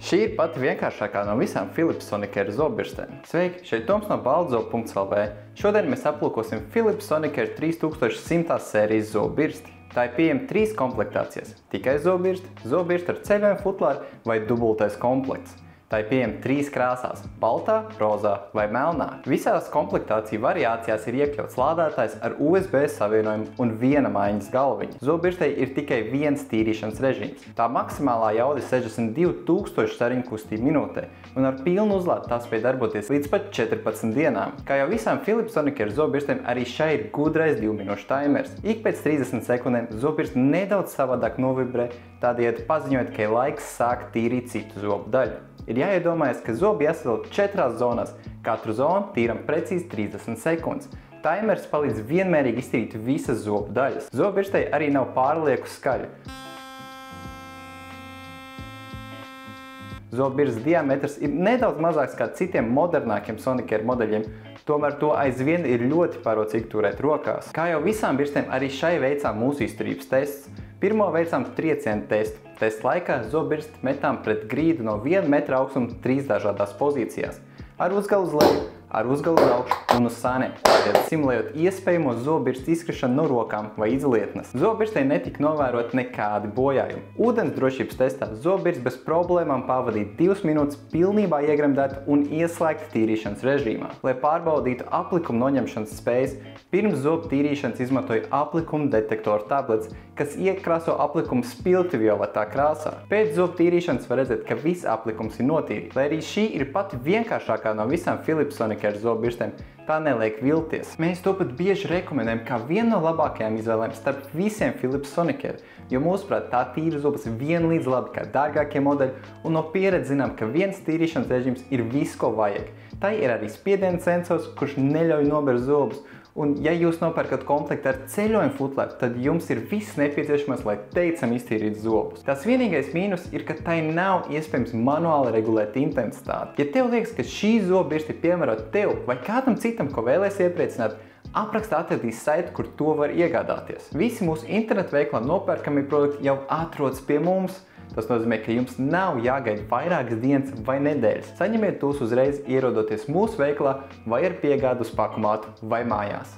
Šī ir pati vienkāršākā no visām Philips Sonicare zobirstēm. Sveiki, šeit Toms no baltzobu.lv. Šodien mēs aplūkosim Philips Sonicare 3100 sērijas zobirsti. Tā ir pieejama 3 komplektācijas – tikai zobirsti, zobirsti ar ceļojumu futlāru vai dubultais komplekts. Tā ir pieejama 3 krāsās – baltā, rozā vai melnā. Visās komplektāciju variācijās ir iekļauts lādētājs ar USB savienojumu un viena maiņas galviņa. Zobirstei ir tikai viens tīrīšanas režīms. Tā maksimālā jauda ir 62,000 sariņu kustību minūtē, un ar pilnu uzlādi tā spēj darboties līdz pat 14 dienām. Kā jau visām Philips Sonicare zobirstēm, arī šai ir gudrais 2 minūšu timers. Ik pēc 30 sekundēm zobirsts nedaudz savādāk novibrē, tādējādi paziņojot, ka ir laiks sākt tīrīt citu zobu daļu. Ir jāiedomājas, ka zobi jāsadala 4 zonās. Katru zonu tīram precīzi 30 sekundes. Timers palīdz vienmērīgi iztīrīt visas zobu daļas. Zobirstei arī nav pārlieku skaļa. Zobirstes diametrs ir nedaudz mazāks kā citiem modernākiem Sonicare modeļiem, tomēr to aizvien ir ļoti parocīgi turēt rokās. Kā jau visām birstēm, arī šai veicām mūsu izturības tests. Pirmo veicām triecienu testu. Testa laikā zobirsti metām pret grīdu no 1 metra augstuma 3 dažādās pozīcijās. Ar uzgalu uz leju, ar uzgalu uz augšu un uz sāniem, tādējādi simulējot iespējamo zobirstu izkrišanu no rokām vai izlietnes. Zobirstei netika novērot nekādi bojājumi. Ūdens drošības testā zobirsts bez problēmām pavadīja 2 minūtes pilnībā iegremdēta un ieslēgta tīrīšanas režīmā. Lai pārbaudītu aplikumu noņemšanas spējas, pirms zobu tīrīšanas izmantoja aplikumu detektoru tablets, kas iekrāso aplikumu spilgti violetā krāsā. Pēc zobu tīrīšanas var redzēt, ka viss aplikums ir notīrīts. Lai arī šī ir pati vienkāršākā no visām Philips Sonicare zobirstēm, tā neliek vilties. Mēs to pat bieži rekomendējam kā vienu no labākajām izvēlēm starp visiem Philips Sonicare, jo mūsuprāt tā tīra zobus vienlīdz labi kā dārgākie modeļi, un no pieredzes zinām, ka viens tīrīšanas režīms ir viss, ko vajag. Tai ir arī spiediena sensors, kurš neļauj nobert zobus. Un, ja jūs nopērkat komplektu ar ceļojumu futlāru, tad jums ir viss nepieciešamais, lai teicami iztīrītu zobus. Tas vienīgais mīnus ir, ka tai nav iespējams manuāli regulēt intensitāti. Ja tev liekas, ka šī zobirste ir piemērota tev vai kādam citam, ko vēlies iepriecināt, aprakstā atradīs saiti, kur to var iegādāties. Visi mūsu internetu veiklā nopērkamie produkti jau atrodas pie mums. Tas nozīmē, ka jums nav jāgaida vairākas dienas vai nedēļas. Saņemiet tos uzreiz, ierodoties mūsu veiklā vai ar piegādu uz pakumātu vai mājās.